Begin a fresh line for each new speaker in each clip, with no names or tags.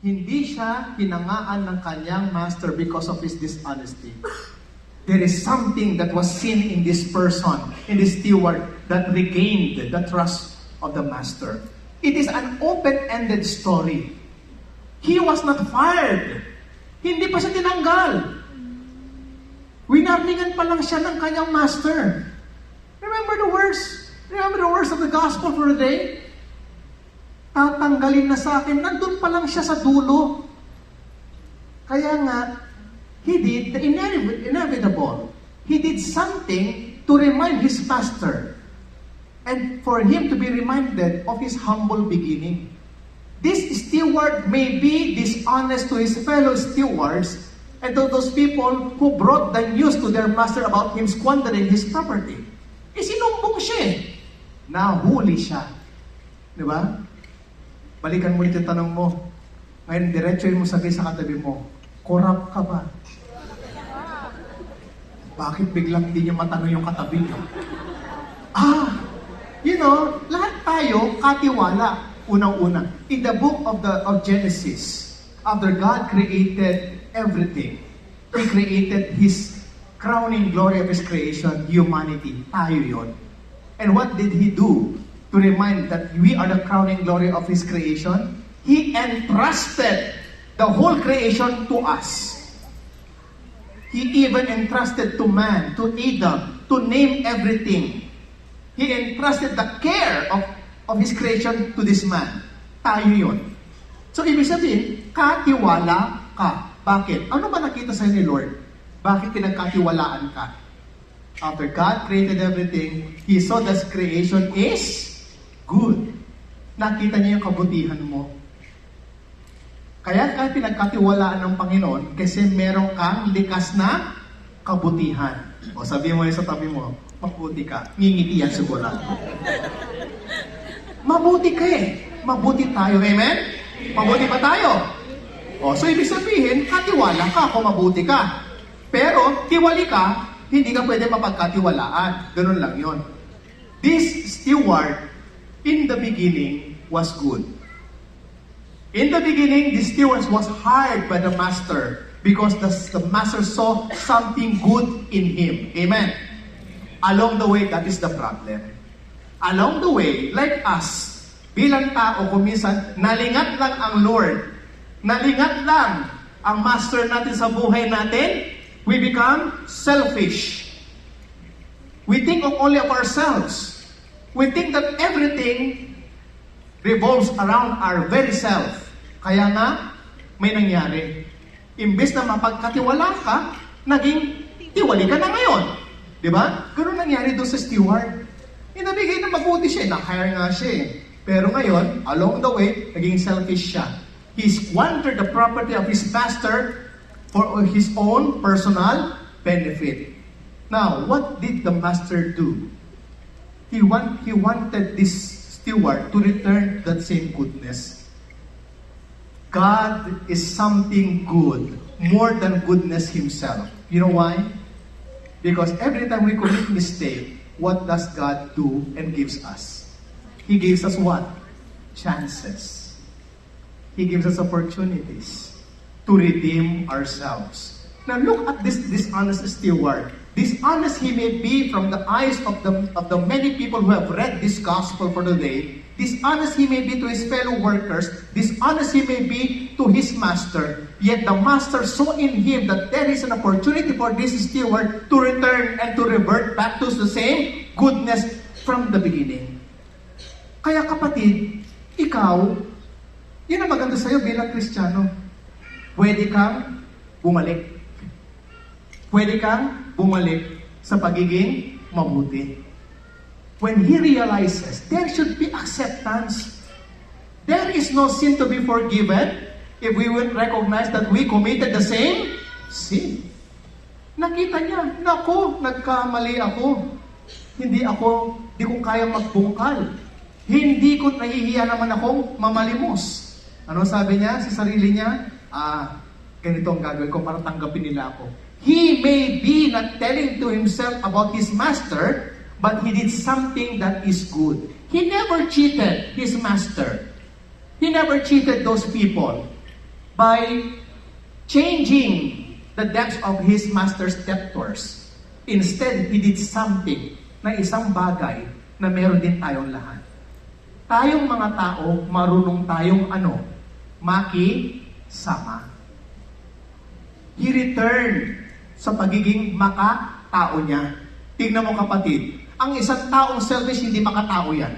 Hindi siya hinangaan ng kanyang master because of his dishonesty. There is something that was seen in this person, in this steward, that regained the trust of the master. It is an open-ended story. He was not fired. Hindi pa siya tinanggal. Winarningan pa lang siya ng kanyang master. Remember the words? Remember the words of the gospel for the day? Tatanggalin na sa akin. Nandun pa lang siya sa dulo. Kaya nga, he did the inevitable. He did something to remind his master. And for him to be reminded of his humble beginning. This steward may be dishonest to his fellow stewards and to those people who brought the news to their master about him squandering his property. Sinumbong siya eh. Nahuli siya. Di ba? Balikan mo ulit yung tanong mo. Ngayon, diretsoin mo sabi sa katabi mo, corrupt ka ba? Bakit biglang hindi niyo matanong yung katabi niyo? Lahat tayo katiwala. Unang-una, in the book of Genesis, after God created everything, He created His crowning glory of His creation, humanity. Tayo yun. And what did He do to remind that we are the crowning glory of His creation? He entrusted the whole creation to us. He even entrusted to man, to Adam, to name everything. He entrusted the care of His creation to this man. Tayo yun. So, ibig sabihin, katiwala ka. Bakit? Ano ba nakita sa'yo ni Lord? Bakit pinagkatiwalaan ka? After God created everything, He saw that creation is good. Nakita niya yung kabutihan mo. Kaya pinagkatiwalaan ng Panginoon kasi meron kang likas na kabutihan. O sabihin mo yun sa tabi mo, mabuti ka. Ngingiti yan siguro. Mabuti ka eh. Mabuti tayo. Amen? Mabuti pa tayo. So ibig sabihin, katiwala ka kung mabuti ka. Pero, tiwali ka, hindi ka pwede mapagkatiwalaan. Ganun lang yon. This steward, in the beginning, was good. In the beginning, the steward was hired by the master because the master saw something good in him. Amen? Along the way, that is the problem. Along the way, like us, bilang tao, kuminsan, nalingat lang ang Lord. Nalingat lang ang master natin sa buhay natin. We become selfish. We think only of ourselves. We think that everything revolves around our very self. Kaya nga, may nangyari. Imbes na mapagkatiwala ka, naging tiwali ka na ngayon. Diba? Ganun nangyari doon sa steward. Inabigay na mabuti siya, na-hire nga siya eh. Pero ngayon, along the way, naging selfish siya. He squandered the property of his master for his own personal benefit. Now, what did the master do? He wanted this steward to return that same goodness. God is something good, more than goodness Himself. You know why? Because every time we commit mistake, what does God do and gives us? He gives us what? Chances. He gives us opportunities to redeem ourselves. Now look at this dishonest steward. Dishonest he may be from the eyes of the many people who have read this gospel for the day. Dishonest he may be to his fellow workers. Dishonest he may be to his master. Yet the master saw in him that there is an opportunity for this steward to return and to revert back to the same goodness from the beginning. Kaya kapatid, ikaw, yun ang maganda sa'yo bilang Kristiyano. Pwede kang bumalik. Pwede kang bumalik sa pagiging mabuti. When he realizes there should be acceptance, there is no sin to be forgiven if we would recognize that we committed the same sin. Nakita niya, naku, nagkamali ako. Hindi ko kaya magbungkal. Hindi ko nahihiya naman akong mamalimos. Ano sabi niya sa sarili niya? Ganito ang gagawin ko para tanggapin nila ako. He may be not telling to himself about his master, but he did something that is good. He never cheated his master. He never cheated those people. by changing the depths of his master's debtors. Instead, he did something na isang bagay na meron din tayong lahat. Tayong mga tao, marunong tayong makisama. He returned sa pagiging makatao niya. Tingnan mo kapatid, ang isang taong selfish, hindi makatao yan.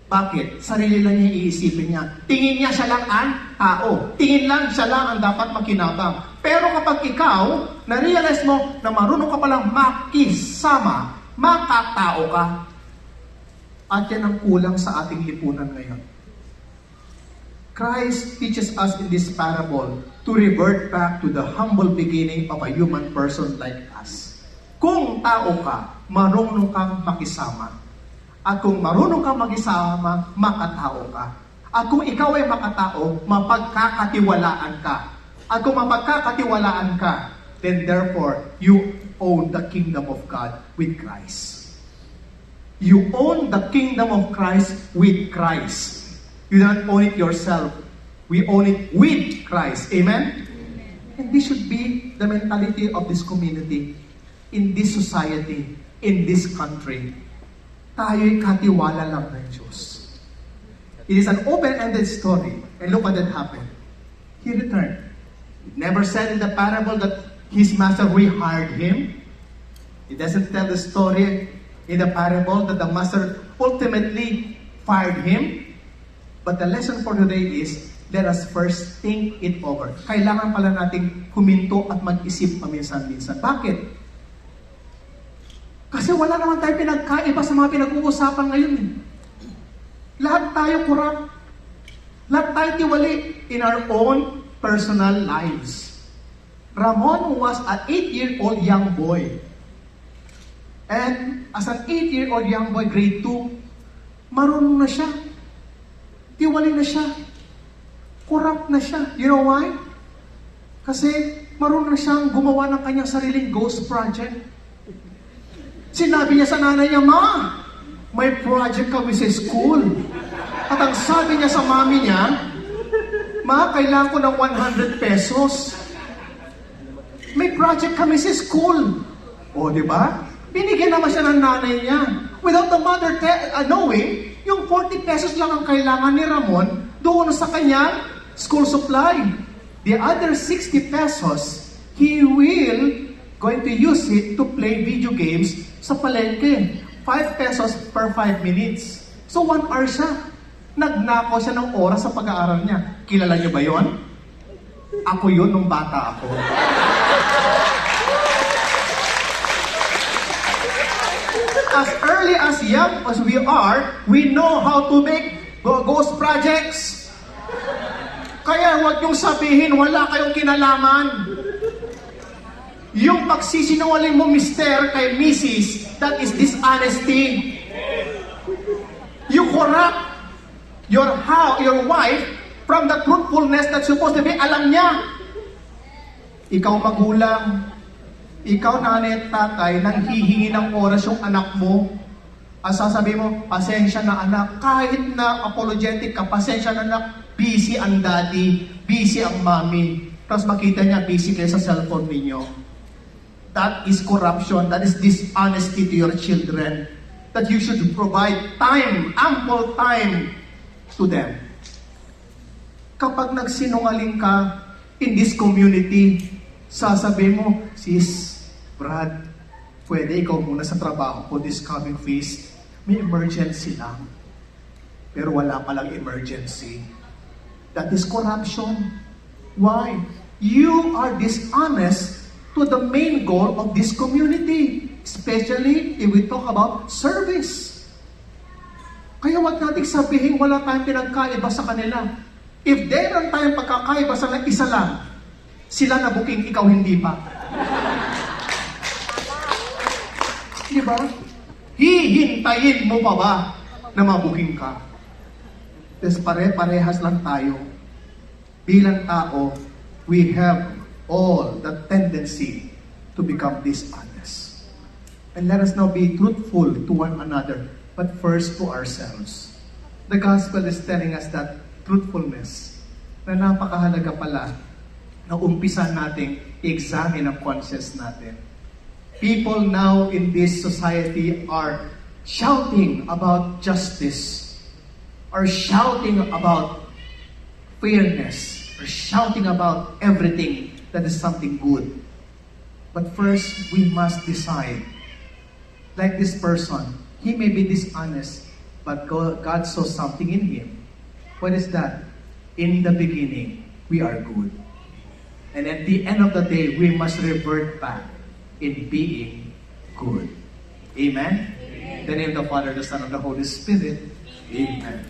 Bakit? Sarili lang niya iisipin niya. Tingin niya siya lang ang tao. Tingin lang siya lang ang dapat makinabang. Pero kapag ikaw, na-realize mo na marunong ka palang makisama, makatao ka, at yan ang kulang sa ating lipunan ngayon. Christ teaches us in this parable to revert back to the humble beginning of a human person like us. Kung tao ka, marunong kang makisama. At kung marunong kang makisama, makatao ka. At kung ikaw ay makatao, mapagkakatiwalaan ka. At kung mapagkakatiwalaan ka, then therefore, you own the kingdom of God with Christ. You own the kingdom of Christ with Christ. You don't own it yourself. We own it with Christ. Amen? And this should be the mentality of this community, in this society, in this country. Tayo'y katiwala lang ng Diyos. It is an open-ended story. And look what that happened. He returned. It never said in the parable that his master rehired him. It doesn't tell the story in the parable that the master ultimately fired him. But the lesson for today is, let us first think it over. Kailangan pala nating huminto at mag-isip paminsan-minsan. Bakit? Kasi wala naman tayo pinagkaiba sa mga pinag-uusapan ngayon. Lahat tayo corrupt. Lahat tayo tiwali in our own personal lives. Ramon was an 8-year-old young boy. And as an 8-year-old young boy, grade 2, marunong na siya. Tiwali na siya. Corrupt na siya. You know why? Kasi marunong na siyang gumawa ng kanyang sariling ghost project. Sinabi niya sa nanay niya, "Ma, may project kami sa school." At ang sabi niya sa mami niya, "Ma, kailangan ko ng 100 pesos. May project kami sa school." O, di ba? Binigyan naman siya ng nanay niya. Without the mother knowing, yung 40 pesos lang ang kailangan ni Ramon doon sa kanyang school supply. The other 60 pesos, he will going to use it to play video games sa palengke. 5 pesos per 5 minutes. So 1 hour siya. Nagnakaw siya ng oras sa pag-aaral niya. Kilala niyo ba yon? Ako yun nung bata ako. As early as young as we are, we know how to make ghost projects. Kaya huwag niyong sabihin, wala kayong kinalaman. Yung pagsisinungaling mo, mister, kay Mrs., that is dishonesty. You corrupt your wife from the truthfulness that's supposed to be, alam niya. Ikaw magulang, ikaw nanay at tatay, nang hihingi ng oras yung anak mo, ang sasabihin mo, pasensya na anak, kahit na apologetic ka, pasensya na anak, busy ang daddy, busy ang mommy. Tapos makita niya, busy kayo sa cellphone ninyo. That is corruption. That is dishonesty to your children. That you should provide time, ample time to them. Kapag nagsinungaling ka in this community, sasabihin mo, "Sis, Brad, pwede ikaw muna sa trabaho ko this coming feast. May emergency lang." Pero wala palang emergency. That is corruption. Why? You are dishonest to the main goal of this community, especially if we talk about service. Kaya wag nating sabihin wala tayong pinagkaiba sa kanila. If meron tayong pagkakaiba sa isa lang, sila na booking, ikaw hindi pa. Diba? Hihintayin mo pa ba na mabuking ka? Tapos pare-parehas lang tayo. Bilang tao, we have all the tendency to become dishonest. And let us now be truthful to one another, but first to ourselves. The gospel is telling us that truthfulness na napakahalaga pala na umpisa nating i-examine ang conscience natin. People now in this society are shouting about justice, are shouting about fairness, are shouting about everything that is something good. But first, we must decide. Like this person, he may be dishonest, but God saw something in him. What is that? In the beginning, we are good. And at the end of the day, we must revert back in being good. Amen? In the name of the Father, the Son, and the Holy Spirit. Amen.